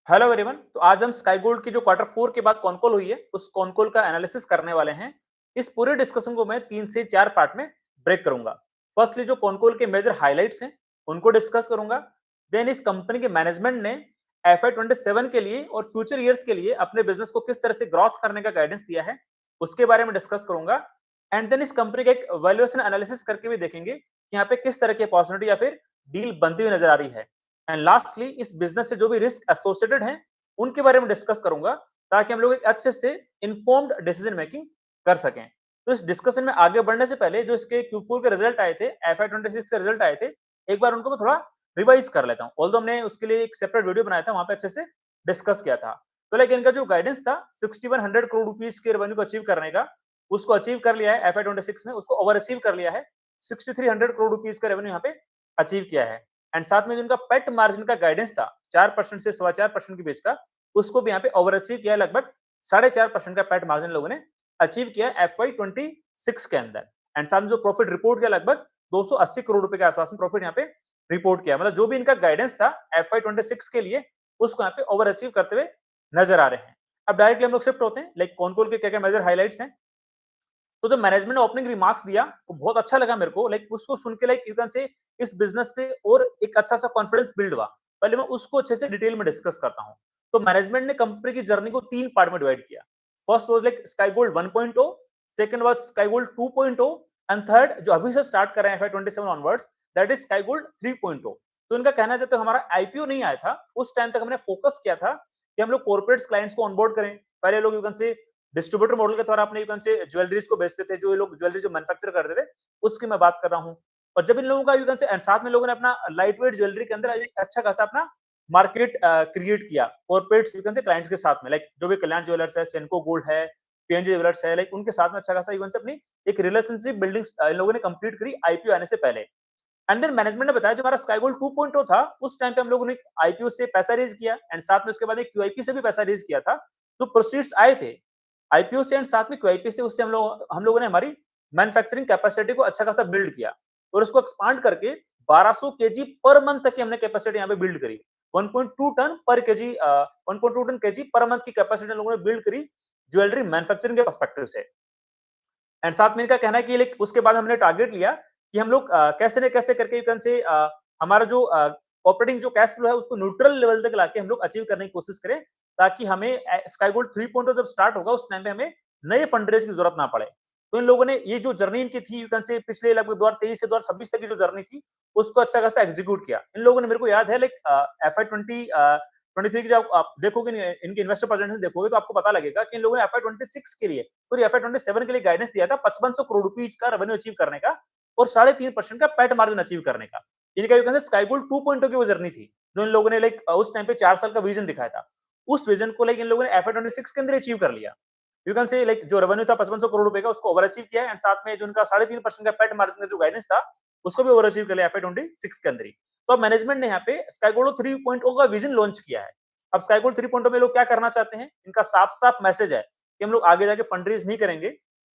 Hello everyone. तो आज हम स्काई गोल्ड की जो क्वार्टर 4 के बाद कॉन कॉल हुई है उस कॉन कॉल का एनालिसिस करने वाले हैं। इस पूरे डिस्कशन को मैं 3 से 4 पार्ट में ब्रेक करूंगा। फर्स्टली जो कॉन कॉल के मेजर हाइलाइट्स हैं उनको डिस्कस करूंगा। देन इस कंपनी के मैनेजमेंट ने एफआई 27 के लिए और फ्यूचर ईयर्स के लिए अपने बिजनेस को किस तरह से ग्रोथ करने का गाइडेंस दिया है उसके बारे में डिस्कस करूंगा। एंड देन इस कंपनी का एक वैल्यूएशन एनालिसिस करके भी देखेंगे कि यहाँ पे किस तरह की अपॉर्चुनिटी या फिर डील बनती हुई नजर आ रही है। एंड लास्टली इस बिजनेस से जो भी रिस्क एसोसिएटेड हैं उनके बारे में डिस्कस करूंगा ताकि हम लोग एक अच्छे से इन्फॉर्म्ड डिसीजन मेकिंग कर सकें। तो इस डिस्कशन में आगे बढ़ने से पहले जो इसके Q4 के रिजल्ट आए थे, एफआई 26 के रिजल्ट आए थे, एक बार उनको मैं थोड़ा रिवाइज कर लेता हूँ। ऑल्दो हमने उसके लिए एक सेपरेट वीडियो बनाया था, वहां पे अच्छे से डिस्कस किया था। तो लाइक इनका जो गाइडेंस था 6100 करोड़ रुपीज के रेवेन्यू को अचीव करने का, उसको अचीव कर लिया है एफआई 26 में, उसको ओवर अचीव कर लिया है। 6300 करोड़ रुपीज का रेवेन्यू यहाँ पे अचीव किया है। एंड साथ में जो इनका पेट मार्जिन का गाइडेंस था 4% से 4.25% के बीच का, उसको भी यहाँ पे ओवर अचीव किया है। लगभग 4.5% का पेट मार्जिन लोगों ने अचीव किया एफवाई 26 के अंदर। एंड साथ में जो प्रॉफिट रिपोर्ट किया लगभग 280 करोड़ रुपए के आसपास में प्रॉफिट यहाँ पे रिपोर्ट किया। मतलब जो भी इनका गाइडेंस था एफवाई 26 के लिए उसको यहाँ पे ओवर अचीव करते हुए नजर आ रहे हैं। अब डायरेक्टली हम लोग शिफ्ट होते हैं लाइक कौन कौन के क्या क्या मेजर हाइलाइट्स हैं। तो जो मैनेजमेंट ने ओपनिंग रिमार्क्स दिया वो बहुत अच्छा लगा मेरे को। लाइक उसको सुन के लाइक यू कैन से इस बिजनेस पे और एक अच्छा सा कॉन्फिडेंस बिल्ड हुआ। पहले मैं उसको अच्छे से डिटेल में डिस्कस करता हूँ। तो मैनेजमेंट ने कंपनी की जर्नी को 3 पार्ट में डिवाइड किया। First was like sky gold 1.0, second was sky gold 2.0 and third जो अभी से स्टार्ट कर रहे हैं FI 27 onwards, that is sky gold 3.0। तो इनका कहना है जब तक हमारा आईपीओ नहीं आया था उस टाइम तक हमने फोकस किया था कि हम लोग कॉर्पोरेट्स क्लाइंट्स को ऑनबोर्ड करें। पहले लोग यू कैन से डिस्ट्रीब्यूटर मॉडल के द्वारा अपने से ज्वेलरीज को बेचते थे, जो ये लोग ज्वेलरी जो मैन्युफैक्चर करते थे उसकी मैं बात कर रहा हूँ। और जब इन लोगों का यू कैन से एंड साथ में लोगों ने अपना लाइट वेट ज्वेलरी के अंदर एक अच्छा खासा अपना मार्केट क्रिएट किया कॉर्पोरेट्स यू कैन से क्लाइंट्स के साथ में। लाइक जो भी कल्याण ज्वेलर्स है, सेनको गोल्ड है, पीएनजी ज्वेलर्स है, लाइक उनके साथ में अच्छा खासा इवन से अपनी एक रिलेशनशिप बिल्डिंग इन लोगों ने कंप्लीट करी आईपीओ आने से पहले। एंड देन मैनेजमेंट ने बताया जो हमारा स्काई गोल्ड 2.0 था उस टाइम पे हम लोगों ने आईपीओ से पैसा रेज किया एंड साथ में उसके बाद एक क्यूआईपी से भी पैसा रेज किया था। तो प्रोसीड्स आए थे आईपीओ से एंड साथ में क्यूआईपी से। उससे हम लोगों ने हमारी मैन्युफैक्चरिंग कैपेसिटी को अच्छा खासा बिल्ड किया और उसको एक्सपांड करके 1200 केजी पर मंथ तक की हमने कैपेसिटी यहाँ पे बिल्ड करी। 1.2 ton per kg 1.2 ton kg per month की कैपेसिटी लोगों ने बिल्ड करी ज्वेलरी मैन्युफैक्चरिंग के पर्सपेक्टिव से। एंड साथ में इनका कहना है कि लाइक उसके बाद हमने टारगेट लिया कि हम लोग कैसे न कैसे करके यू कैन से हमारा जो ऑपरेटिंग जो कैश फ्लो है उसको न्यूट्रल लेवल तक लाके हम लोग अचीव करने की कोशिश करें ताकि हमें स्काई गोल्ड 3.0 जब स्टार्ट होगा उस टाइम पे हमें नए फंडरेज की जरूरत ना पड़े। तो इन लोगों ने ये जो जर्नी इनकी थी यू कैन से पिछले लगभग 2023 से 2026 तक की जो जर्नी थी उसको अच्छा खासा एग्जीक्यूट किया इन लोगों ने। मेरे को याद है लाइक एफ आई 23 की जब आप देखोगे इनके इन्वेस्टर प्रेजेंटेशन देखोगे तो आपको पता लगेगा कि इन लोगों ने एफ आई 26 के लिए सॉरी एफ आई 27 के लिए गाइडेंस दिया था 5500 करोड़ रुपीज का रेवेन्यू अचीव करने का और 3.5% का पैट मार्जिन अचीव करने का। इनका यू कैन से स्काई गोल्ड 2.0 की वो जर्नी थी जो इन लोगों ने लाइक उस टाइम पे 4 साल का विजन दिखाया था। उस विजन को लाइक इन लोगों ने एफ आई 26 के अंदर अचीव कर लिया। यू कैन से लाइक जो रेवेन्यू था 5500 करोड़ रुपए का उसको ओवर अचीव किया एंड साथ में जो उनका 3.5% का पैट मार्जिन का जो गाइडेंस था उसको भी ओवर अचीव कर लिया एफ आई 26 के अंदर ही। तो अब मैनेजमेंट ने यहाँ पे स्काई गोल्ड 3.0 का विजन लॉन्च किया है। अब स्काई गोल्ड 3.0 में लोग क्या करना चाहते हैं, इनका साफ साफ मैसेज है कि हम लोग आगे जाके फंड रेज नहीं करेंगे।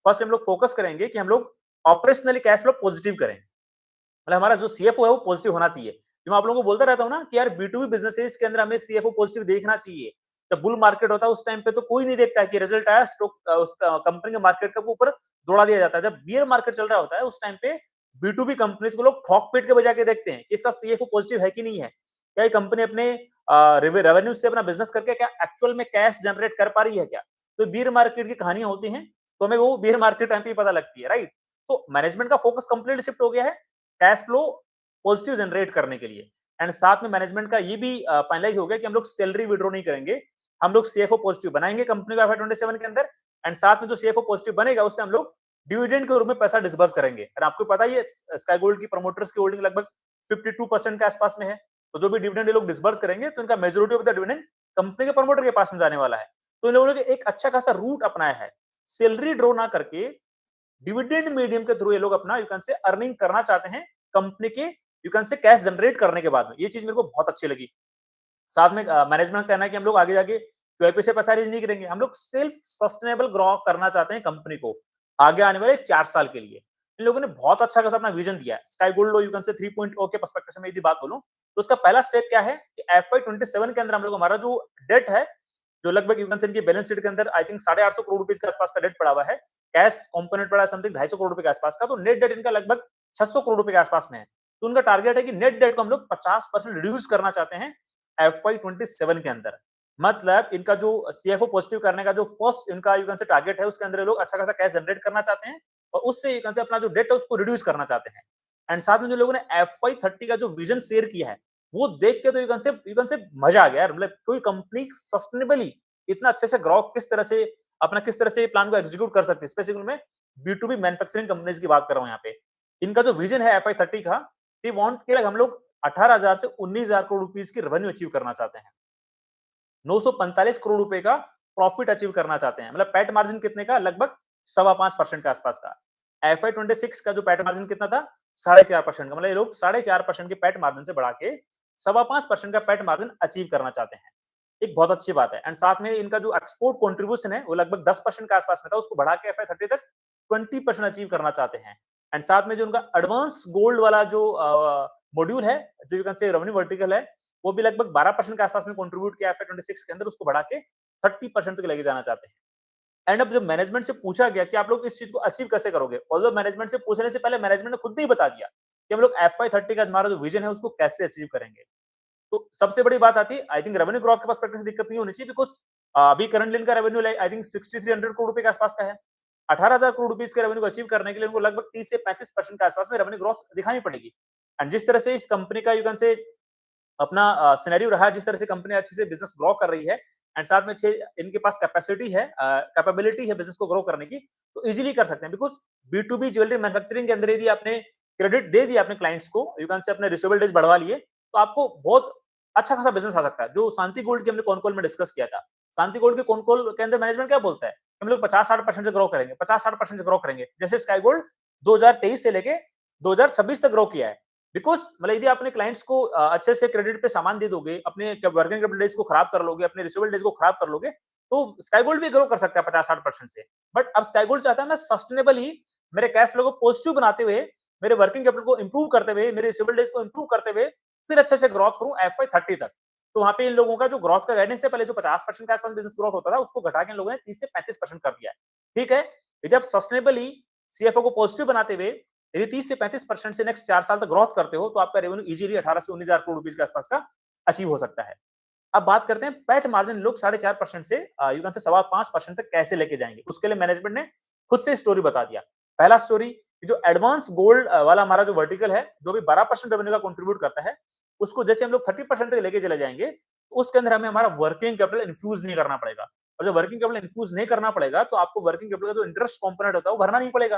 फर्स्ट हम लोग फोकस करेंगे कि हम लोग ऑपरेशनली कैश फ्लो पॉजिटिव करें। मतलब हमारा जो सीएफओ है वो पॉजिटिव होना चाहिए। जो मैं आप लोगों को बोलता रहता हूँ ना कि यार बी2बी बिजनेसेस के अंदर हमें सीएफओ पॉजिटिव देखना चाहिए। जब बुल मार्केट होता है उस टाइम पे तो कोई नहीं देखता है कि रिजल्ट आया स्टॉक उसका कंपनी के मार्केट का ऊपर दौड़ा दिया जाता है। जब बियर मार्केट चल रहा होता है उस टाइम पे बी2बी कंपनीज को लोग ठोक पीट के बजा के देखते हैं कि इसका सीएफओ पॉजिटिव है कि नहीं है, क्या ये कंपनी अपने रेवेन्यू से अपना बिजनेस करके क्या एक्चुअल में कैश जनरेट कर पा रही है क्या। तो बियर मार्केट की कहानियां होती हैं तो हमें वो बियर मार्केट टाइम पे पता लगती है, राइट। तो मैनेजमेंट का फोकस कंप्लीटली शिफ्ट हो गया है कैश फ्लो पॉजिटिव जनरेट करने के लिए। एंड साथ में मैनेजमेंट का ये भी फाइनलाइज हो गया कि हम लोग सैलरी विड्रॉ नहीं करेंगे, हम लोग सीएफओ पॉजिटिव बनाएंगे कंपनी को एफआई 27 के अंदर। एंड साथ में जो सीएफओ पॉजिटिव बनेगा उससे हम लोग डिविडेंड के रूप में पैसा डिसबर्स करेंगे। और आपको पता ही है स्काई गोल्ड की प्रमोटर्स की होल्डिंग लगभग 52% के आसपास में है। तो जो भी डिविडेंड ये लोग डिसबर्स करेंगे तो इनका majority of the dividend company के प्रमोटर के पास में जाने वाला है। तो इन लोगों ने एक अच्छा खासा रूट अपनाया है, सैलरी ड्रॉ ना करके डिविडेंड मीडियम के थ्रू ये लोग अपना यू कैन से अर्निंग करना चाहते हैं कंपनी के यू कैन से कैश जनरेट करने के बाद में। ये चीज मेरे को बहुत अच्छी लगी। साथ में मैनेजमेंट का कहना है कि हम लोग आगे जाके क्यूआईपी से पैसा रेज नहीं करेंगे, हम लोग सेल्फ सस्टेनेबल ग्रो करना चाहते हैं कंपनी को आगे आने वाले 4 साल के लिए। इन लोगों ने बहुत अच्छा खासा अपना विजन दिया है। स्काई गोल्ड यू कैन से 3.0 के पर्सपेक्टिव से मैं यदि बात बोलूं तो उसका पहला स्टेप क्या है कि FY27 के अंदर हम लोग हमारा जो डेट है, जो लगभग यू कैन से इनकी बैलेंस शीट के अंदर आई थिंक 850 करोड़ रुपए के आसपास का डेट पड़ा हुआ है, कैश कंपोनेंट पड़ा है समथिंग 250 करोड़ रुपए के आसपास का, तो नेट डेट इनका लगभग 600 करोड़ रुपए के आसपास में है। तो उनका टारगेट है कि नेट डेट को हम लोग 50% रिड्यूस करना चाहते हैं FY27 के अंदर। मतलब इनका जो सीएफओ पॉजिटिव करने का जो फर्स्ट इनका यू कैन से टारगेट है, उसके अंदर ये लोग अच्छा खासा कैश जनरेट करना चाहते हैं और उससे यू कैन से अपना जो डेट है उसको रिड्यूस करना चाहते हैं। एंड साथ में जो लोगों ने FY30 का जो विजन शेयर किया है, वो देख के तो यू कैन से मजा आ गया यार। मतलब कोई कंपनी सस्टेनेबली इतना अच्छे से ग्रो किस तरह से प्लान को एग्जीक्यूट कर सकती है। स्पेसिफिकली मैं B2B मैन्युफैक्चरिंग कंपनीज की बात कर रहा हूँ यहाँ पे। इनका जो विजन है FY30 का, दे वांट कि हम लोग 18,000 से 19,000 करोड़ रुपीस की रेवेन्यू अचीव करना चाहते हैं। 945 करोड़ रुपए का प्रॉफिट अचीव करना चाहते हैं। मतलब पैट मार्जिन कितने का, लगभग 5.25% के आसपास का। FY26 का जो पैट मार्जिन कितना था, 4.5% का। मतलब ये लोग 4.5% के पैट मार्जिन से बढ़ा के 5.25% का पैट मार्जिन अचीव करना चाहते हैं। एक बहुत अच्छी बात है। एंड साथ में इनका जो एक्सपोर्ट कंट्रीब्यूशन है वो लगभग 10% के आसपास में था, उसको बढ़ा के FY30 तक 20% अचीव करना चाहते हैं। एंड साथ में जो उनका एडवांस गोल्ड वाला जो मॉड्यूल है, जो यू कैन से रेवेन्यू वर्टिकल है, वो भी लगभग 12% के आसपास में कंट्रीब्यूट किया FY26 के अंदर, उसको बढ़ा के 30% तक लेके जाना चाहते हैं। एंड अब जब मैनेजमेंट से पूछा गया कि आप लोग इस चीज को अचीव कैसे करोगे, ऑल्दो मैनेजमेंट से पूछने से पहले मैनेजमेंट ने खुद ही बता दिया कि हम लोग FY30 का हमारा जो विजन है उसको कैसे अचीव करेंगे। तो सबसे बड़ी बात आती है, आई थिंक रेवेन्यू ग्रोथ के पर्सपेक्टिव से दिक्कत नहीं होनी चाहिए, बिकॉज अभी करंटली इनका रेवेन्यू आई थिंक 6300 करोड़ रुपए के आसपास का है। 18,000 करोड़ रुपीस के रेवेन्यू को अचीव करने के लिए उनको लगभग 30 से 35% के आसपास में रेवेन्यू ग्रोथ दिखानी पड़ेगी। एंड जिस तरह से इस कंपनी का यू कैन से अपना सिनेरियो रहा है, जिस तरह से कंपनी अच्छे से बिजनेस ग्रो कर रही है एंड साथ में अच्छे इनके पास कैपेसिटी है, कैपेबिलिटी है बिजनेस को ग्रो करने की, तो इजीली कर सकते हैं। बिकॉज B2B ज्वेलरी मैन्युफैक्चरिंग के अंदर यदि आपने क्रेडिट दे दिया अपने क्लाइंट्स को, यू कैन से अपने रिसीवेबल डेज बढ़वा लिए, तो आपको बहुत अच्छा खासा बिजनेस आ सकता है। जो शांति गोल्ड की हमने कॉन में डिस्कस किया था, शांति गोल्ड के कॉन के अंदर मैनेजमेंट क्या बोलता है, हम लोग 50-60% से ग्रो करेंगे, 50-60% से ग्रो करेंगे। जैसे स्काई गोल्ड 2023 से लेके 2026 तक ग्रो किया है। बिकॉज मतलब यदि अपने क्लाइंट्स को अच्छे से क्रेडिट पे सामान दे दोगे, अपने वर्किंग कैपिटल डेज को खराब कर लोगे, अपने रिसीवेबल डेज को खराब कर लोगे, तो स्काई गोल्ड भी ग्रो कर सकता है 50-60% से। बट अब स्काई गोल्ड चाहता है मैं सस्टेनेबल ही मेरे कैश फ्लो को पॉजिटिव बनाते हुए, मेरे वर्किंग कैपिटल को इंप्रूव करते हुए, मेरे रिसीवेबल डेज को इंप्रूव करते हुए फिर अच्छे से ग्रोथ करूं FY30 तक। तो वहां पे इन लोगों का जो ग्रोथ का गाइडेंस है, पहले जो 50% के आसपास बिजनेस ग्रोथ होता था, उसको घटा के इन लोगों ने 30 से 35% कर दिया है। ठीक है, यदि आप सस्टेनेबली सीएफओ को पॉजिटिव बनाते हुए यदि 30 से 35% से नेक्स्ट 4 साल तक ग्रोथ करते हो, तो आपका रेवेन्यू इजीली 18 से 19,000 करोड़ रुपीस के आसपास का अचीव हो सकता है। अब बात करते हैं पैट मार्जिन लोग 4.5% से यू कैन से 5.25% तक कैसे लेके जाएंगे। उसके लिए मैनेजमेंट ने खुद से स्टोरी बता दिया। पहला स्टोरी, जो एडवांस गोल्ड वाला हमारा जो वर्टिकल है, जो भी 12% रेवेन्यू का कंट्रीब्यूट करता है, उसको जैसे हम लोग 30% तक लेके चले जाएंगे, तो उसके अंदर हमें हमारा वर्किंग कैपिटल इन्फ्यूज नहीं करना पड़ेगा। और जब वर्किंग कैपिटल इन्फ्यूज नहीं करना पड़ेगा, तो आपको वर्किंग कैपिटल का जो इंटरेस्ट कंपोनेंट होता है वो भरना नहीं पड़ेगा।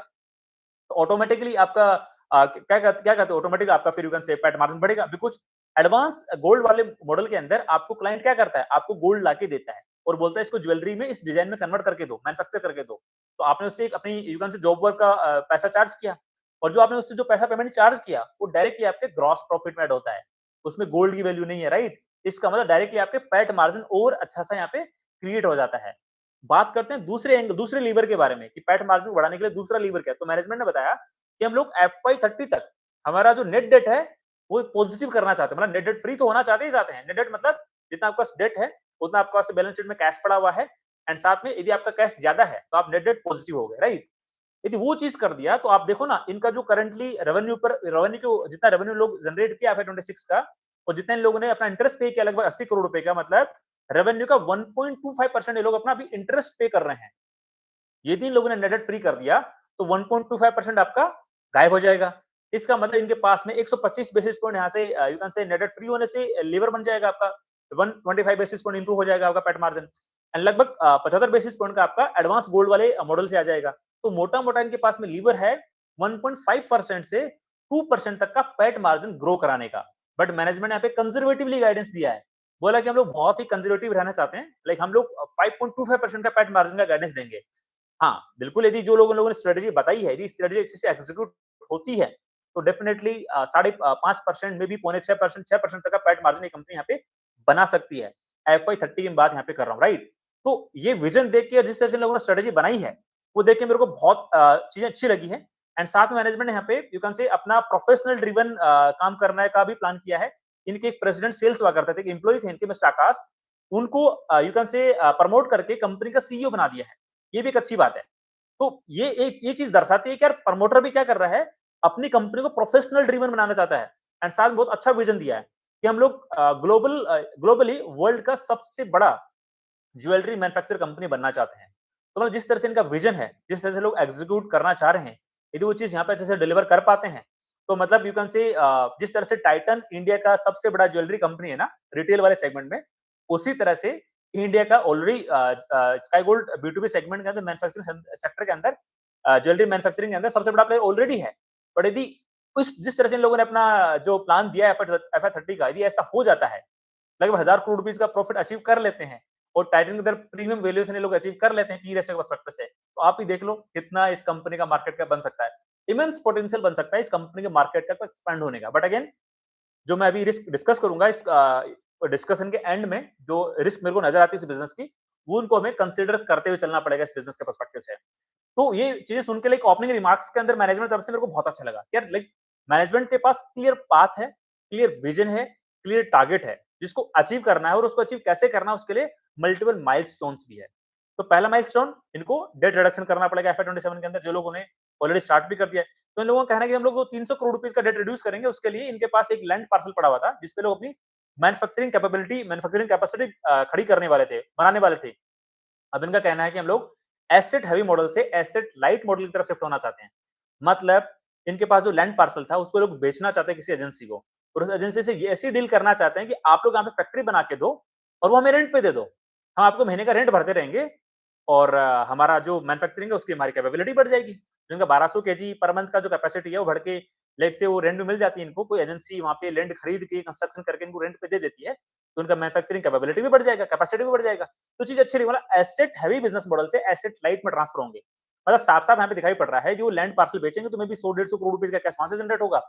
तो ऑटोमेटिकली आपका क्या कहते हैं, ऑटोमेटिकली आपका फिर यू कैन से पैट मार्जिन बढ़ेगा। बिकॉज एडवांस गोल्ड वाले मॉडल के अंदर आपको क्लाइंट क्या करता है, आपको गोल्ड लाके देता है और बोलता है इसको ज्वेलरी में इस डिजाइन में कन्वर्ट करके दो, मैन्युफैक्चर करके दो। तो आपने उससे एक अपनी यू कैन से जॉब वर्क का पैसा चार्ज किया, और जो आपने उससे जो पैसा पेमेंट चार्ज किया वो डायरेक्टली आपके ग्रॉस प्रॉफिट में ऐड होता है। उसमें गोल्ड की वैल्यू नहीं है, राइट। इसका मतलब डायरेक्टली आपके पैट मार्जिन और अच्छा सा यहाँ पे क्रिएट हो जाता है। बात करते हैं दूसरे लीवर के बारे में कि पैट मार्जिन बढ़ाने के लिए दूसरा लीवर क्या है। तो मैनेजमेंट ने बताया कि हम लोग FY30 तक हमारा जो नेट डेट है वो पॉजिटिव करना चाहते हैं। मतलब नेट डेट फ्री तो होना चाहते ही चाहते हैं। नेट डेट मतलब जितना आपका डेट है उतना आपके पास बैलेंस शीट में कैश पड़ा हुआ है, एंड साथ में यदि आपका कैश ज्यादा है तो आप नेट डेट पॉजिटिव हो गए, राइट। यदि वो चीज कर दिया तो आप देखो ना, इनका जो करंटली रेवेन्यू को जितना रेवेन्यू लोग जनरेट किया FY26 का, और जितने लोगों ने अपना इंटरेस्ट पे किया लगभग 80 करोड़ रुपए का, मतलब रेवेन्यू का 1.25% ये लोग अपना अभी इंटरेस्ट पे कर रहे हैं। यदि इन लोगों ने नेट डेट फ्री कर दिया तो 1.25% आपका गायब हो जाएगा। इसका मतलब इनके पास में 125 बेसिस पॉइंट यहाँ से यू कैन से नेट डेट फ्री होने से लीवर बन जाएगा आपका। 125 बेसिस पॉइंट इंप्रूव हो जाएगा आपका पैट मार्जिन, एंड लगभग 75 बेसिस पॉइंट का आपका एडवांस गोल्ड वाले मॉडल से आ जाएगा। तो मोटा मोटा इनके पास में लीवर है 1.5% से 2% तक का पैट मार्जिन ग्रो कराने का। बट मैनेजमेंट ने यहाँ पे कंजर्वेटिवली गाइडेंस दिया है, बोला कि हम लोग बहुत ही कंजर्वेटिव रहना चाहते हैं, लाइक हम लोग 5.25% का पैट मार्जिन का गाइडेंस देंगे। हाँ, बिल्कुल, यदि जो लोगों ने स्ट्रेटेजी बताई है, यदि स्ट्रेटेजी अच्छे से एग्जीक्यूट होती है, तो डेफिनेटली 5.5% में भी 5.5% 6% तक का पैट मार्जिन ये कंपनी यहाँ पे बना सकती है। FY30 की बात यहाँ पे कर रहा हूँ, राइट। तो ये विजन देख के जिस तरह से लोगों ने स्ट्रेटेजी बनाई है, वो देख के मेरे को बहुत चीजें अच्छी लगी है। एंड साथ में मैनेजमेंट ने यहाँ पे यू कैन से अपना प्रोफेशनल ड्रिवन काम करने का भी प्लान किया है। इनके एक प्रेसिडेंट सेल्स हुआ करते थे, एक एम्प्लॉय थे इनके मिस्टर आकाश, उनको यू कैन से प्रमोट करके कंपनी का सीईओ बना दिया है। ये भी एक अच्छी बात है। तो ये चीज दर्शाती है कि यार प्रमोटर भी क्या कर रहा है, अपनी कंपनी को प्रोफेशनल ड्रिवन बनाना चाहता है एंड साथ में बहुत अच्छा विजन दिया है कि हम लोग ग्लोबली वर्ल्ड का सबसे बड़ा ज्वेलरी मैन्युफैक्चर कंपनी बनना चाहते हैं। तो मतलब जिस तरह से इनका विजन है, जिस तरह से लोग एग्जीक्यूट करना चाह रहे हैं, यदि वो चीज यहाँ पे अच्छे से डिलीवर कर पाते हैं, तो मतलब यू कैन से जिस तरह से टाइटन इंडिया का सबसे बड़ा ज्वेलरी कंपनी है ना रिटेल वाले सेगमेंट में, उसी तरह से इंडिया का already sky gold B2B segment के अंदर मैन्युफैक्चरिंग सेक्टर के अंदर ज्वेलरी मैन्युफैक्चरिंग के अंदर सबसे बड़ा प्लेयर ऑलरेडी है। बट यदि उस जिस तरह से इन लोगों ने अपना जो प्लान दिया है FY30 का, यदि ऐसा हो जाता है, लगभग 1000 करोड़ रुपीज का प्रॉफिट अचीव कर लेते हैं और टाइटन के अंदर प्रीमियम वैल्यूएशन ये लोग अचीव कर लेते हैं पी रेशियो के पर्सपेक्टिव से, तो आप ही देख लो कितना इस कंपनी का मार्केट कैप बन सकता है। इमेंस पोटेंशियल बन सकता है इस कंपनी के मार्केट कैप एक्सपेंड होने का। बट अगेन जो मैं अभी रिस्क डिस्कस करूंगा इस डिस्कशन के एंड में, जो रिस्क मेरे को नजर आती है इस बिजनेस की, वो उनको हमें कंसिडर करते हुए चलना पड़ेगा इस बिजनेस के पर्सपेक्टिव से। तो ये चीजें सुन के लाइक ओपनिंग रिमार्क्स के अंदर मैनेजमेंट तरफ से मेरे को बहुत अच्छा लगा यार, लाइक मैनेजमेंट के पास क्लियर पाथ है, क्लियर विजन है, क्लियर टारगेट है जिसको अचीव करना है और उसको अचीव कैसे करना है उसके लिए मल्टीपल माइलस्टोन्स भी है। तो पहला माइलस्टोन इनको डेट रिडक्शन करना पड़ेगा FY27 के अंदर, जो लोगों ने ऑलरेडी स्टार्ट भी कर दिया है। तो इन लोगों का कहना है कि हम लोग 300 करोड़ रुपीस का डेट रिड्यूस करेंगे, उसके लिए इनके पास एक लैंड पार्सल पड़ा हुआ था जिसपे लोग अपनी मैन्युफैक्चरिंग कैपेसिटी खड़ी करने वाले थे, बनाने वाले थे। अब इनका कहना है कि हम लोग एसेट हैवी मॉडल से एसेट लाइट मॉडल की तरफ शिफ्ट होना चाहते हैं। मतलब इनके पास जो लैंड पार्सल था उसको लोग बेचना चाहते हैं किसी एजेंसी को, और उस एजेंसी से ये ऐसी डील करना चाहते हैं कि आप लोग यहाँ पे फैक्ट्री बना के दो और वो हमें रेंट पे दे दो, हम आपको महीने का रेंट भरते रहेंगे और हमारा जो मैन्युफैक्चरिंग है उसकी हमारी कैपेबिलिटी बढ़ जाएगी। जो इनका 1200 केजी पर मंथ का जो कैपेसिटी है वो बढ़ के लेट से वो रेंट में मिल जाती है इनको, कोई एजेंसी वहाँ पे लैंड खरीद के कंस्ट्रक्शन करके इनको रेंट पे दे देती है, तो उनका मैन्युफैक्चरिंग कैपेबिलिटी भी बढ़ जाएगा, कैपेसिटी भी बढ़ जाएगा। तो चीज अच्छी रही, मतलब एसेट हैवी बिजनेस मॉडल से एसेट लाइट में ट्रांसफर होंगे। मतलब साफ-साफ यहाँ पे दिखाई पड़ रहा है जो लैंड पार्सल बेचेंगे तो मे बी 100-150 करोड़ रुपए का कैश वहां से जनरेट होगा।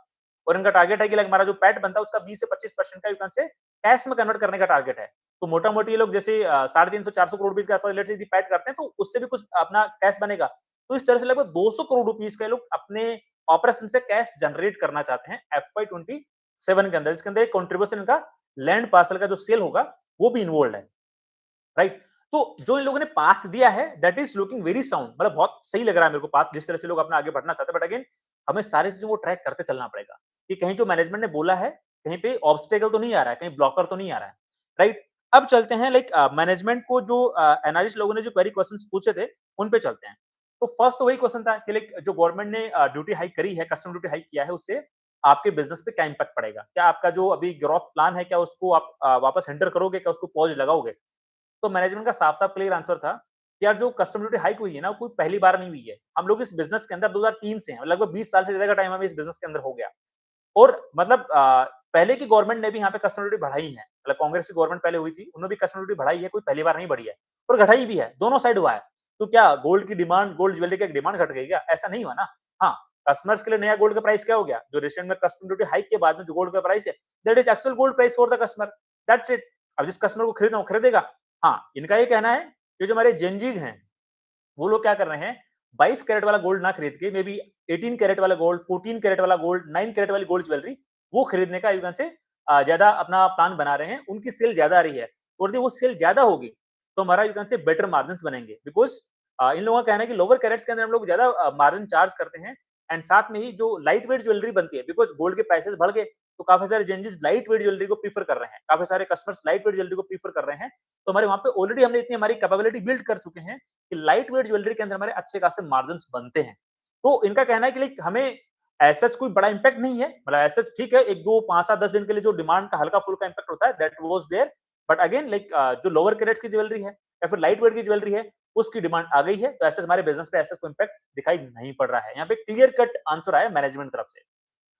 और इनका टारगेट है कि लाइक हमारा जो पैट बनता है उसका 20 से 25% का यू कैन से कैश में कन्वर्ट करने का टारगेट है। तो मोटा-मोटी ये लोग जैसे 350-400 करोड़ रुपए के आसपास लेट्स से यदि पैट करते हैं तो उससे भी कुछ अपना कैश बनेगा। तो इस तरह से लगभग 200 करोड़ रुपीस का ये लोग अपने ऑपरेशन से कैश जनरेट करना चाहते हैं FY27 के अंदर। इसके अंदर एक कंट्रीब्यूशन इनका लैंड पार्सल का जो सेल होगा वो भी इन्वॉल्व है, राइट? तो जो इन लोगों ने पाथ दिया है that is looking very sound, मतलब बहुत सही लग रहा है मेरे को पाथ, जिस तरह से लोग अपना आगे बढ़ना चाहते हैं। बट अगेन हमें सारी चीजों को ट्रैक करते चलना पड़ेगा कि कहीं जो मैनेजमेंट ने बोला है कहीं पे ऑब्स्टेकल तो नहीं आ रहा है, कहीं ब्लॉकर तो नहीं आ रहा है, राइट? अब चलते हैं लाइक मैनेजमेंट को जो एनालिस्ट लोगों ने जो क्वेरी क्वेश्चंस पूछे थे उन पे चलते हैं। तो फर्स्ट तो वही क्वेश्चन था कि लाइक जो गवर्नमेंट ने ड्यूटी हाइक करी है, कस्टम ड्यूटी हाइक किया है, उससे आपके बिजनेस पे क्या इंपैक्ट पड़ेगा? क्या आपका जो अभी ग्रोथ प्लान है क्या उसको आप वापस हिंडर करोगे, क्या उसको पॉज लगाओगे? तो मैनेजमेंट का साफ-साफ क्लियर आंसर था कि यार जो कस्टम ड्यूटी हाइक हुई है ना, कोई पहली बार नहीं हुई है। हम लोग इस बिज़नेस के अंदर 2003 से हैं, लगभग 20 साल से ज़्यादा का टाइम हमें इस बिज़नेस के अंदर हो गया। और मतलब पहले की गवर्नमेंट ने भी यहाँ पे कस्टम ड्यूटी बढ़ाई है। मतलब कांग्रेस की गवर्नमेंट पहले हुई थी, उन्होंने भी कस्टम ड्यूटी बढ़ाई है, कोई पहली बार नहीं बढ़ी है और घटाई भी है, दोनों साइड हुआ है। तो क्या गोल्ड की डिमांड, गोल्ड ज्वेलरी की डिमांड घट गई क्या? ऐसा नहीं हुआ ना। हाँ, कस्टमर्स के लिए नया गोल्ड का प्राइस क्या हो गया? जो रिसेंट में कस्टम ड्यूटी हाइक के बाद में जो गोल्ड का प्राइस है, that is actual gold price for the customer, that's it. अब जिस कस्टमर को खरीदना वो खरीदेगा। हाँ, इनका ये कहना है कि जो हमारे जेनजीज हैं, वो लोग क्या कर रहे हैं, 22 कैरेट वाला गोल्ड ना खरीद के मे बी 18 कैरेट वाला गोल्ड, 14 कैरेट वाला गोल्ड, 9 कैरेट वाली गोल्ड ज्वेलरी वो खरीदने का यू कैन से ज्यादा अपना प्लान बना रहे हैं। उनकी सेल ज्यादा आ रही है और यदि वो सेल ज्यादा होगी तो हमारा यू कैन से बेटर मार्जिन बनेंगे, बिकॉज इन लोगों का कहना है कि लोअर कैरेट्स के अंदर हम लोग ज्यादा मार्जिन चार्ज करते हैं एंड साथ में ही जो लाइट वेट ज्वेलरी बनती है, बिकॉज गोल्ड के प्राइसेस बढ़ गए तो काफी सारे जेंजिस लाइट वेट ज्वेलरी को प्रीफर कर रहे हैं, काफी सारे कस्टमर्स लाइट वेट ज्वेलरी को प्रीफर कर रहे हैं। तो हमारे वहां पे ऑलरेडी हमने इतनी हमारी कैपेबिलिटी बिल्ड कर चुके हैं कि लाइट वेट ज्वेलरी के अंदर हमारे अच्छे खासे मार्जिन बनते हैं। तो इनका कहना है कि लाइक हमें ऐसा कोई बड़ा इंपैक्ट नहीं है, मतलब ऐसा ठीक है, 1 2 5 7 10 दिन के लिए जो डिमांड का हल्का फुल्का इंपैक्ट होता है that was there. But again like जो लोअर कैरेट्स की ज्वेलरी है या फिर लाइट वेट की ज्वेलरी है उसकी डिमांड आ गई है, तो ऐसे हमारे बिजनेस पे ऐसा कोई इंपैक्ट दिखाई नहीं पड़ रहा है। यहाँ पे क्लियर कट आंसर आया मैनेजमेंट तरफ से।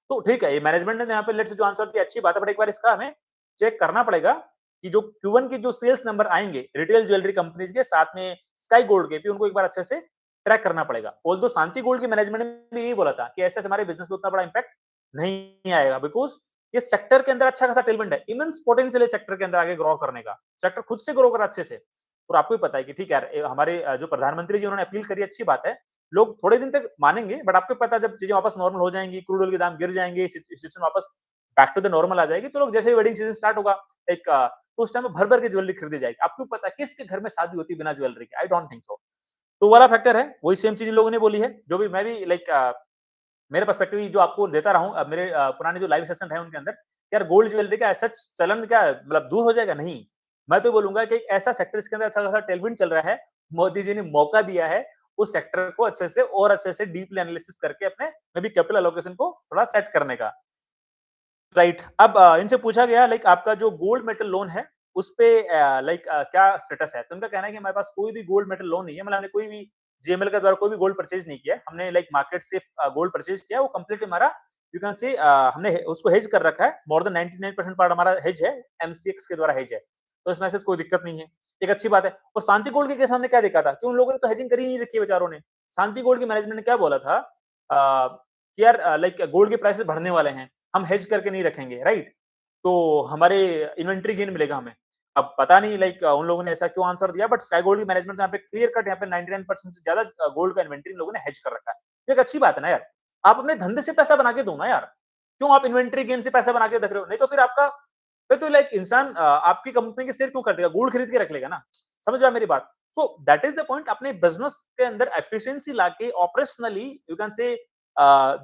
तो ठीक है, ये मैनेजमेंट ने यहाँ पे लेट्स से जो आंसर दिया अच्छी बात है, बट एक बार इसका हमें चेक करना पड़ेगा कि जो Q1 के जो सेल्स नंबर आएंगे रिटेल ज्वेलरी कंपनीज के साथ में स्काई गोल्ड के भी, उनको एक बार अच्छे से ट्रैक करना पड़ेगा। ऑल्दो शांति गोल्ड की मैनेजमेंट ने भी यही बोला था कि ऐसे हमारे बिजनेस में उतना बड़ा इंपैक्ट नहीं आएगा, बिकॉज ये सेक्टर के अंदर अच्छा खासा टेलमेंट है, इमेंस पोटेंशियल है सेक्टर के अंदर आगे ग्रो करने का, सेक्टर खुद से ग्रो कर अच्छे से। और आपको भी पता है कि ठीक है यार, हमारे जो प्रधानमंत्री जी उन्होंने अपील करी अच्छी बात है, लोग थोड़े दिन तक मानेंगे, बट आपको पता है जब चीजें वापस नॉर्मल हो जाएंगी, क्रूड ऑयल के दाम गिर जाएंगे, सिचुएशन वापस बैक टू द नॉर्मल आ जाएगी, तो लोग जैसे ही वेडिंग सीजन स्टार्ट होगा, एक तो उस टाइम में भर भर के ज्वेलरी खरीदी जाएगी। आपको पता है किसके घर में शादी होती है बिना ज्वेलरी के? I don't think so. तो वाला फैक्टर है, वही सेम चीज इन लोगों ने बोली है, जो भी मैं भी लाइक मेरे पर्सपेक्टिव जो आपको देता रहा हूँ, मेरे पुराने जो लाइव सेशन रहे उनके अंदर, यार गोल्ड ज्वेलरी का ऐसा चलन क्या मतलब दूर हो जाएगा? नहीं। मैं तो बोलूंगा कि एक ऐसा सेक्टर इसके अंदर अच्छा खासा टेलविंड चल रहा है, मोदी जी ने मौका दिया है उस सेक्टर को अच्छे से और अच्छे से डीपली एनालिसिस करके अपने मे बी कैपिटल एलोकेशन को थोड़ा सेट करने का। राइट। अब इनसे पूछा गया लाइक आपका जो गोल्ड मेटल लोन है उस पे लाइक क्या स्टेटस है? तो उनका कहना है कि हमारे पास कोई भी गोल्ड मेटल लोन नहीं है, मतलब हमने कोई भी जीएमएल के द्वारा कोई भी गोल्ड परचेज नहीं किया है। हमने लाइक मार्केट से गोल्ड परचेज किया, वो कंप्लीट हमारा यू कैन से हमने उसको हेज कर रखा है। मोर देन 99% पार्ट हमारा हेज है, एमसीएक्स के द्वारा हेज है, तो इसमें से कोई दिक्कत नहीं है। एक अच्छी बात है। और शांति गोल्ड के केस में हमने क्या देखा था कि उन लोगों ने तो हेजिंग करी नहीं रखी है बेचारों ने। शांति गोल्ड की मैनेजमेंट ने क्या बोला था कि यार लाइक गोल्ड के प्राइसेस बढ़ने वाले हैं, हम हेज करके नहीं रखेंगे, राइट? तो हमारे इन्वेंटरी गेन मिलेगा हमें। अब पता नहीं लाइक उन लोगों ने ऐसा क्यों आंसर दिया, बट स्काई गोल्ड की मैनेजमेंट यहाँ पे क्लियर कट यहाँ पे 99% से ज्यादा गोल्ड का इन्वेंटरी इन लोगों ने हेज कर रखा है। ये एक अच्छी बात है ना यार। आप अपने धंधे से पैसा बना के दो ना यार। क्यों आप इन्वेंटरी गेन से पैसा बना के रख रहे हो? नहीं तो फिर आपका फिर तो लाइक इंसान आपकी कंपनी के शेयर क्यों कर देगा? गोल्ड खरीद के रख लेगा ना। समझ रहा है मेरी बात? So that is the point. अपने बिजनेस के अंदर एफिशिएंसी लाके ऑपरेशनली यू कैन से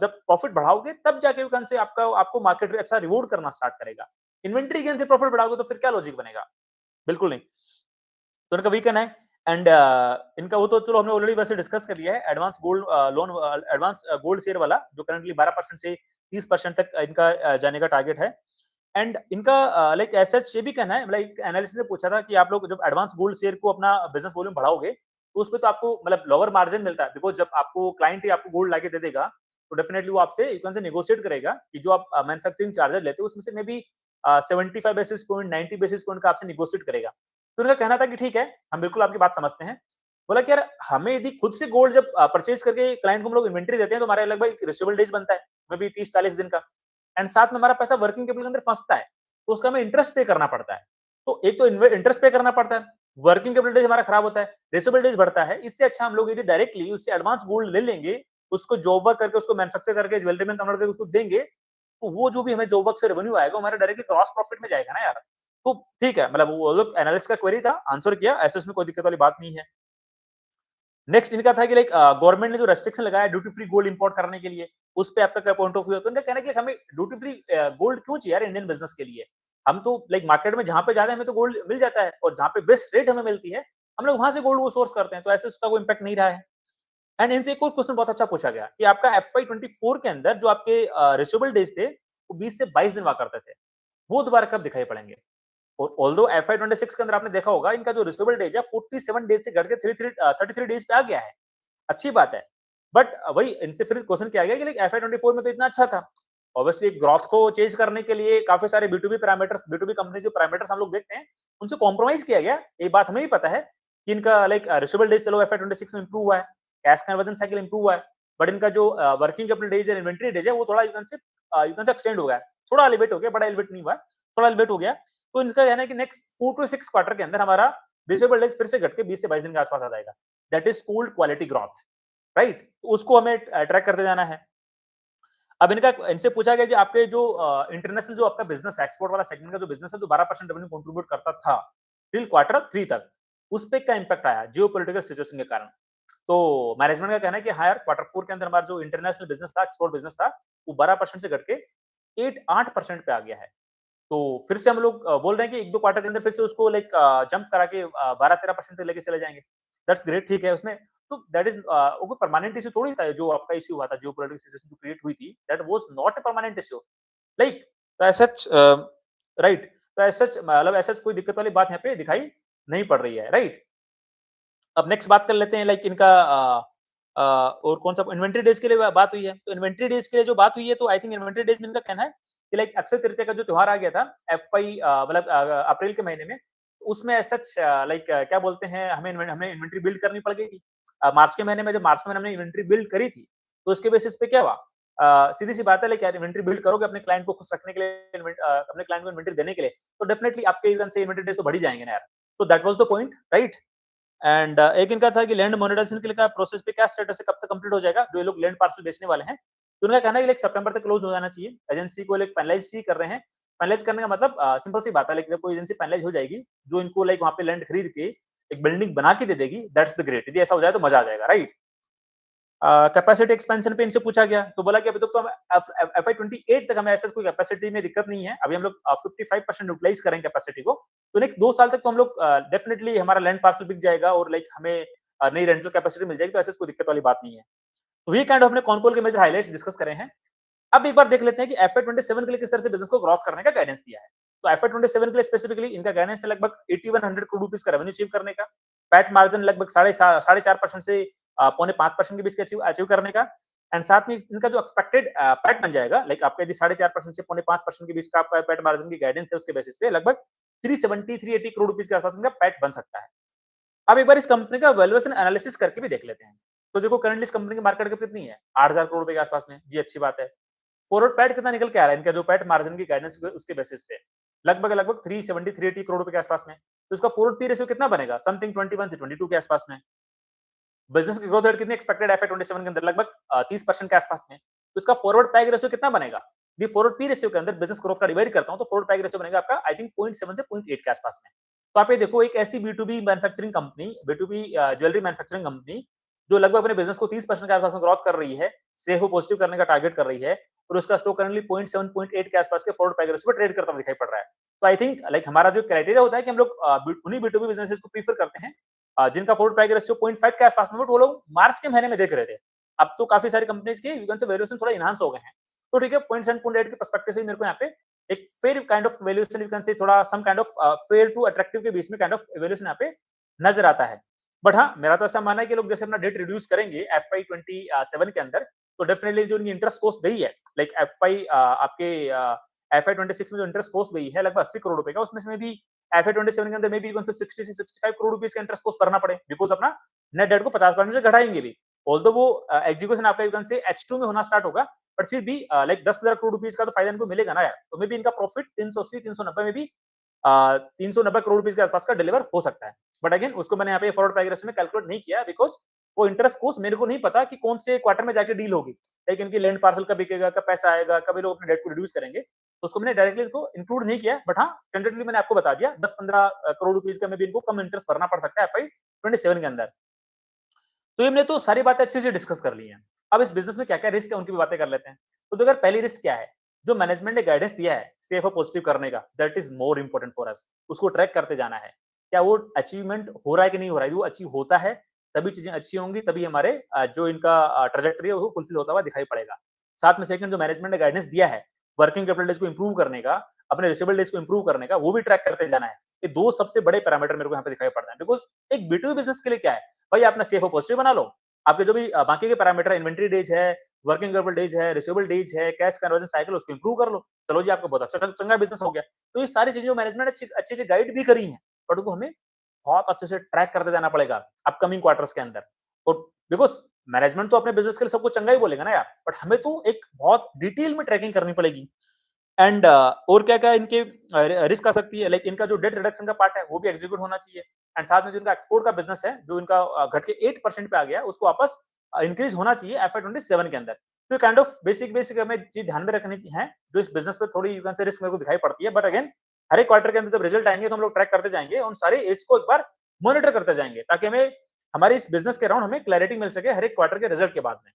जब प्रॉफिट बढ़ाओगे तब जाके यू कैन से आपका आपको मार्केट अच्छा रिवॉर्ड करना स्टार्ट करेगा। इन्वेंटरी गेन से प्रॉफिट बढ़ाओगे तो फिर क्या लॉजिक बनेगा? बिल्कुल नहीं। तो इनका वीकन है। एंड इनका वो तो चलो हमने ऑलरेडी वैसे डिस्कस कर लिया है। Advance gold loan, advance gold share वाला जो करंटली 12% से 30% तक इनका जाने का टारगेट है। एंड इनका लाइक ऐसा ये भी कहना है, लाइक एनालिसिस ने पूछा था कि आप लोग जब एडवांस गोल्ड शेयर को अपना बिजनेस वॉल्यूम बढ़ाओगे तो उसमें तो आपको मतलब लोअर मार्जिन मिलता है, बिकॉज जब आपको क्लाइंट ही आपको गोल्ड लाके दे देगा तो डेफिनेटली वो आपसे यू कैन से नेगोशिएट करेगा कि जो आप मैन्युफैक्चरिंग चार्जेस लेते हो उसमें से may be 75 basis point 90 basis point का आपसे नेगोशिएट करेगा। तो उनका कहना था कि ठीक है, हम बिल्कुल आपकी बात समझते हैं। बोला कि यार हमें यदि खुद से गोल्ड जब परचेज करके क्लाइंट को हम लोग इन्वेंटरी देते हैं तो हमारा लगभग एक रिसीवेबल डेज बनता है, मे बी 30-40 दिन का। एंड साथ में हमारा पैसा वर्किंग कैपिटल के अंदर फंसता है, तो उसका हमें इंटरेस्ट पे करना पड़ता है। तो एक तो इंटरेस्ट पे करना पड़ता है, वर्किंग कैपिटल डेज हमारा खराब होता है, रिसीवेबल डेज बढ़ता है। इससे अच्छा हम लोग यदि डायरेक्टली उससे एडवांस गोल्ड ले लेंगे, उसको जॉब वर्क करके उसको मैन्युफैक्चर करके ज्वेलरी में कन्वर्ट करके उसको देंगे, तो वो जो भी हमें जॉब वर्क से रेवेन्यू आएगा हमारा डायरेक्टली क्रॉस प्रॉफिट में जाएगा ना यार। तो ठीक है, मतलब वो लोग एनालिस्ट का क्वेरी था, आंसर किया, ऐसे उसमें कोई दिक्कत वाली बात नहीं है। नेक्स्ट इनका था कि लाइक गवर्नमेंट ने जो रेस्ट्रिक्शन लगाया ड्यूटी फ्री गोल्ड इंपोर्ट करने के लिए, उस पे आपका क्या पॉइंट ऑफ व्यू है? तो इनका कहना है कि हमें ड्यूटी फ्री गोल्ड क्यों चाहिए यार इंडियन बिजनेस के लिए? हम तो लाइक मार्केट में जहां पे जाते हैं हमें तो गोल्ड मिल जाता है, और जहां पे बेस्ट रेट हमें मिलती है हम लोग वहां से गोल्ड वो सोर्स करते हैं, तो ऐसे उसका कोई इम्पैक्ट नहीं रहा है। एंड इनसे एक और क्वेश्चन बहुत अच्छा पूछा गया कि आपका FY24 के अंदर जो आपके रिसीवेबल डेज थे वो 20 से 22 दिन हुआ करते थे, वो दोबारा कब दिखाई पड़ेंगे? और ऑल्दो FY26 के अंदर आपने देखा होगा इनका जो रिसीवेबल डेज है 47 डेज से घट के 33 डेज पे आ गया है। अच्छी बात है। बट वही इनसे फिर क्वेश्चन किया गया कि लाइक FY24 में तो इतना अच्छा था। ऑब्वियसली ग्रोथ को चेज़ करने के लिए काफ़ी सारे B2B पैरामीटर्स, B2B कंपनी जो पैरामीटर्स हम लोग देखते हैं, उनसे कॉम्प्रोमाइज़ किया गया। एक बात हमें भी पता है कि इनका लाइक रिसीवेबल डेज चलो FY26 में इंप्रूव हुआ है, कैश कन्वर्जन साइकिल इंप्रूव हुआ है, बट इनका जो वर्किंग कैपिटल डेज है, इन्वेंटरी डेज है, वो थोड़ा यू कैन से एक्सटेंड हो गया है। थोड़ा एलिवेट हो गया, बड़ा एलिवेट नहीं हुआ है, थोड़ा एलिवेट हो गया। तो इनका कहना है कि नेक्स्ट 4 टू 6 क्वार्टर के अंदर हमारा रिसीवेबल डेज फिर से घट के 20 से 22 दिन के आस-पास आ जाएगा। That is called quality growth. Right? उसको हमें ट्रैक करते जाना है। अब इनका इनसे पूछा गया कि आपके जो इंटरनेशनल जो आपका बिजनेस है, एक्सपोर्ट वाला सेगमेंट का जो बिजनेस है, जो 12% रेवेन्यू कंट्रीब्यूट करता था टिल क्वार्टर 3 तक, उस पे क्या इंपैक्ट आया जियोपॉलिटिकल सिचुएशन के कारण? तो मैनेजमेंट का कहना है कि हाँ यार, क्वार्टर 4 के अंदर हमारा जो इंटरनेशनल बिजनेस था, एक्सपोर्ट बिजनेस था, वो 12% से घट के 8% पे आ गया है। तो फिर से हम लोग बोल रहे हैं कि 1-2 क्वार्टर के अंदर फिर से उसको लाइक जंप करा के 12-13% तक लेके चले जाएँगे। दैट्स ग्रेट, ठीक है उसमें तो दैट इज़ वो कोई परमानेंट इश्यू थोड़ी था जो आपका इश्यू हुआ था, जियोपॉलिटिकल सिचुएशन जो क्रिएट हुई थी, that was not a permanent issue. Like तो एज़ सच राइट, तो एज़ सच मतलब एज़ सच कोई दिक्कत वाली बात यहाँ पे दिखाई नहीं पड़ रही है, राइट? अब नेक्स्ट बात कर लेते हैं लाइक इनका और कौन-सा इन्वेंटरी डेज़ के लिए बात हुई है। तो इन्वेंटरी डेज़ के लिए जो बात हुई है, तो आई थिंक इन्वेंटरी डेज़ में इनका कहना है कि लाइक अक्षय तृतीया का जो त्योहार आ गया था मतलब अप्रैल के महीने में, उसमें एज़ सच लाइक क्या बोलते हैं, हमें इन्वेंटरी बिल्ड करनी पड़ गई थी। मार्च के महीने में जब मार्च में हमने इन्वेंटरी बिल्ड करी थी, तो उसके बेसिस पे क्या हुआ? सीधी-सी बात है लाइक यार इन्वेंटरी बिल्ड करोगे अपने क्लाइंट को खुश रखने के लिए, अपने क्लाइंट को इन्वेंटरी देने के लिए, तो डेफिनिटली आपके यू कैन से इन्वेंटरी डेज़ तो बढ़ ही जाएँगे ना यार। तो that was the point, right? And एक इनका था कि लैंड मोनेटाइजेशन के लिए का प्रोसेस पे क्या स्टेटस है, कब तक कंप्लीट हो जाएगा, जो ये लोग लैंड पार्सल बेचने वाले हैं। तो उनका कहना है कि लाइक सितंबर तक क्लोज हो जाना चाहिए। एजेंसी को लाइक फाइनलाइज ही कर रहे हैं। फाइनलाइज करने का मतलब सिंपल सी बात है, लाइक जब कोई एजेंसी फाइनलाइज हो जाएगी, जो इनको लाइक वहाँ पे लैंड खरीद के एक बिल्डिंग बना के दे देगी, दैट्स द ग्रेट। यदि ऐसा हो जाए तो मजा आ जाएगा, राइट? कैपेसिटी एक्सपेंशन पे इनसे पूछा गया, तो बोला कि अभी तक तो हम FY 28 तक हमें ऐसा कोई कैपेसिटी में दिक्कत नहीं है। अभी हम लोग 55% यूटिलाइज करेंगे कैपेसिटी को। तो नेक्स्ट 2 साल तक तो हम लोग डेफिनिटली हमारा लैंड पार्सल बिक जाएगा और लाइक हमें नई रेंटल कैपेसिटी मिल जाएगी, तो ऐसे कोई दिक्कत वाली बात नहीं है। तो ये काइंड ऑफ हमने कॉन कॉल के मेजर हाइलाइट्स डिस्कस करे हैं। अब एक बार देख लेते हैं कि FY 27 के लिए किस तरह से बिजनेस को ग्रोथ करने का गाइडेंस दिया है। तो FY 27 के लिए स्पेसिफिकली इनका गाइडेंस है लगभग 8100 करोड़ रुपीस का रेवेन्यू अचीव करने का, पैट मार्जिन लगभग 4.5% से 4.5% के बीच के अचीव करने का, एंड साथ में इनका जो एक्सपेक्टेड पैट बन जाएगा, लाइक आपका यदि 4.5% से 5.5% के बीच का आपका पैट मार्जिन की गाइडेंस है, उसके बेसिस पे लगभग 380 करोड़ रुपीस के आसपास इनका पैट बन सकता है। अब एक बार इस कंपनी का वैल्यूएशन एनालिसिस करके भी देख लेते हैं। तो देखो करंटली इस कंपनी की मार्केट कैप कितनी है? 8000 करोड़ रुपए के आसपास में। जी, अच्छी बात है। फॉरवर्ड पैट कितना निकल के आ रहा है इनका, जो पैट मार्जिन की गाइडेंस उसके बेसिस पे लगभग 380 करोड़ रुपए के आसपास में। तो इसका फॉरवर्ड पी रेशियो कितना बनेगा? समथिंग 21 से 22 के आसपास में। बिजनेस की ग्रोथ रेट कितनी एक्सपेक्टेड है FY 27 के अंदर? लगभग 30% के आसपास में। तो इसका फॉरवर्ड पैग रेशियो कितना बनेगा? दी फॉरवर्ड पी रेशियो के अंदर बिजनेस ग्रोथ का डिवाइड करता हूं तो फॉरवर्ड पैग रेशियो बनेगा आपका आई थिंक 0.7 से 0.8 के आसपास में। तो आप ये देखो, एक ऐसी B2B manufacturing company, B2B jewellery manufacturing company जो लगभग अपने बिजनेस को 30% के आसपास में ग्रोथ कर रही है, सेफ पॉजिटिव करने का टारगेट कर रही है, और उसका स्टॉक करंटली 0.7 0.8 के आसपास के फॉरवर्ड पैग रेशियो पर ट्रेड करता हुआ दिखाई पड़ रहा है। तो आई थिंक लाइक हमारा जो क्राइटेरिया होता है कि हम लोग उन्हीं B2B बिजनेसेस को प्रीफर करते हैं जिनका फॉरवर्ड पैग रेशियो 0.5 के आसपास में, बट वो लोग मार्च के महीने में देख रहे थे। अब तो काफी सारी कंपनीज के यू कैन से वैल्यूएशन थोड़ा एनहांस हो गए हैं। तो ठीक है, 0.7 0.8 के पर्सपेक्टिव से मेरे को यहाँ पे एक fair kind of valuation, you can say थोड़ा some kind of fair to attractive के बीच में काइंड ऑफ वैल्यूएशन यहाँ पे नजर आता है। बट हाँ, मेरा तो ऐसा मानना है कि लोग जैसे अपना डेट रिड्यूस करेंगे FY 27 के अंदर, तो डेफिनेटली जो इनकी इंटरेस्ट कॉस्ट गई है, लाइक आपके FY 26 में जो इंटरेस्ट कॉस्ट गई है लगभग 80 करोड़ रुपए का, उसमें से भी FY 27 के अंदर में भी 60 से 65 करोड़ रुपीस का इंटरेस्ट कॉस्ट भरना पड़े, बिकॉज अपना नेट डेट को 50% से घटाएंगे भी। ऑल्दो वो एग्जीक्यूशन आपका यू कैन से H2 में होना स्टार्ट होगा, बट फिर भी लाइक 10,000 करोड़ रुपीस का तो फायदा इनको मिलेगा ना यार। तो मे बी इनका प्रॉफिट 380 390 में भी 390 करोड़ रुपीस के आसपास का डिलीवर हो सकता है। बट अगेन उसको मैंने यहाँ पे फॉरवर्ड पैग रेशियो में कैलकुलेट नहीं किया, बिकॉज वो इंटरेस्ट कॉस्ट मेरे को नहीं पता कि कौन से क्वार्टर में जाके डील होगी, लाइक इनकी लैंड पार्सल कब बिकेगा, कब पैसा आएगा, कब ये लोग अपने डेट को रिड्यूस करेंगे, तो उसको मैंने डायरेक्टली इनको इंक्लूड नहीं किया। बट हाँ, टेंटेटिवली मैंने आपको बता दिया 10-15 करोड़ रुपीस का में भी इनको कम इंटरेस्ट भरना पड़ सकता है FY 27 के अंदर। तो ये हमने तो सारी बातें अच्छे से डिस्कस कर ली हैं। अब इस बिजनेस में क्या क्या रिस्क है उनकी भी बातें कर लेते हैं। तो देखो पहली रिस्क क्या है, जो मैनेजमेंट ने गाइडेंस दिया है सेफ और पॉजिटिव करने का, that is more important for us. उसको ट्रैक करते जाना है, क्या वो अचीवमेंट हो रहा है कि नहीं हो रहा है। वो अचीव होता है तभी चीजें अच्छी होंगी, तभी हमारे जो इनका ट्रेजेक्टरी है वो फुलफिल होता हुआ दिखाई पड़ेगा। साथ में सेकंड, जो मैनेजमेंट ने गाइडेंस दिया है वर्किंग कैपिटल डेज को इंप्रूव करने का, अपने रिसीवेबल डेज को इंप्रूव करने का, वो भी ट्रैक करते जाना है। ये दो सबसे बड़े पैरामीटर मेरे को यहाँ पे दिखाई पड़ता है। बिकॉज एक B2B बिजनेस के लिए क्या है भाई, अपना सेफ और पॉजिटिव बना लो, आपके जो भी बाकी के पैरामीटर, इन्वेंटरी डेज है, वर्किंग कैपिटल डेज है, रिसीवेबल डेज है, कैश कन्वर्जन साइकिल, उसको इंप्रूव कर लो। चलो जी, आपका बहुत अच्छा चंगा बिजनेस हो गया। तो ये सारी चीजें जो मैनेजमेंट अच्छे से गाइड भी करी हैं, बट उनको हमें बहुत अच्छे से ट्रैक करते जाना पड़ेगा अपकमिंग क्वार्टर्स के अंदर। और बिकॉज मैनेजमेंट तो अपने बिजनेस के लिए सबको चंगा ही बोलेगा ना यार, बट हमें तो एक बहुत डिटेल में ट्रैकिंग करनी पड़ेगी। एंड और क्या-क्या इनके रिस्क आ सकती है, लाइक इनका जो डेट रिडक्शन का पार्ट है वो भी एग्जीक्यूट होना चाहिए। एंड साथ में जो इनका एक्सपोर्ट का बिजनेस है, जो इनका घट के 8% पे आ गया, उसको वापस इंक्रीज होना चाहिए FY 27 के अंदर। तो काइंड ऑफ बेसिक हमें चीज ध्यान में रखनी है, जो इस बिजनेस में थोड़ी यू कैन से रिस्क मेरे को दिखाई पड़ती है। बट अगेन हर एक क्वार्टर के अंदर जब रिजल्ट आएंगे तो हम लोग ट्रैक करते जाएंगे, उन सारे इसको एक बार मॉनिटर करते जाएंगे, ताकि हमें हमारे इस बिजनेस के अराउंड हमें क्लैरिटी मिल सके हर एक क्वार्टर के रिजल्ट के बाद में।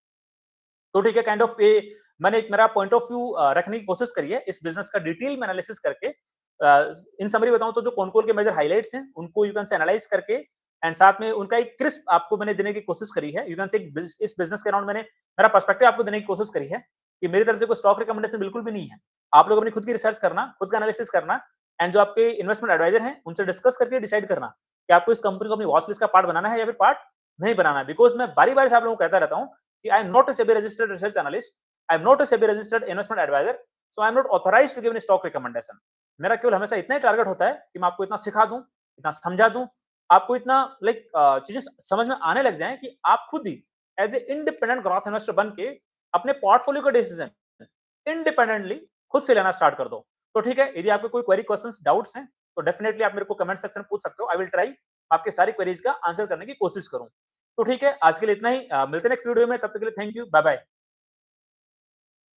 तो ठीक है, काइंड ऑफ ये मैंने एक मेरा पॉइंट ऑफ व्यू रखने की कोशिश करी है इस बिजनेस का डिटेल में एनालिसिस करके। इन समरी बताऊं तो जो कॉनकोल के मेजर हाइलाइट्स हैं उनको यू कैन से एनालाइज करके, एंड साथ में उनका एक क्रिस्प आपको मैंने देने की कोशिश करी है। यू कैन से इस बिजनेस के अराउंड मैंने मेरा पर्सपेक्टिव आपको देने की कोशिश करी है कि मेरी तरफ से कोई स्टॉक रिकमेंडेशन बिल्कुल भी नहीं है। आप लोग अपनी खुद की रिसर्च करना, खुद का एनालिसिस करना, एंड जो आपके इन्वेस्टमेंट एडवाइजर हैं उनसे डिस्कस करके डिसाइड करना कि आपको इस कंपनी को अपनी वॉच लिस्ट का पार्ट बनाना है या फिर पार्ट नहीं बनाना है। बिकॉज मैं बारी बारी से आप लोगों को कहता रहता हूँ कि I am not a SEBI registered research analyst, I am not a SEBI registered investment adviser, so I am not authorised to give any stock recommendation. मेरा केवल हमेशा इतना ही टारगेट होता है कि मैं आपको इतना सिखा दूं, इतना समझा दूं, आपको इतना लाइक चीजें समझ में आने लग जाएं कि आप खुद ही as a independent growth investor बन के अपने पोर्टफोलियो का डिसीजन इंडिपेंडेंटली खुद से लेना स्टार्ट कर दो। तो ठीक है, यदि आपके कोई क्वेरी, क्वेश्चंस, डाउट्स हैं तो डेफिनेटली आप मेरे को कमेंट सेक्शन में पूछ सकते हो। आई विल ट्राई आपके सारी क्वेरीज का आंसर करने की कोशिश करूँ। तो ठीक है, आज के लिए इतना ही। मिलते हैं नेक्स्ट वीडियो में, तब तक के लिए थैंक यू, बाय बाय।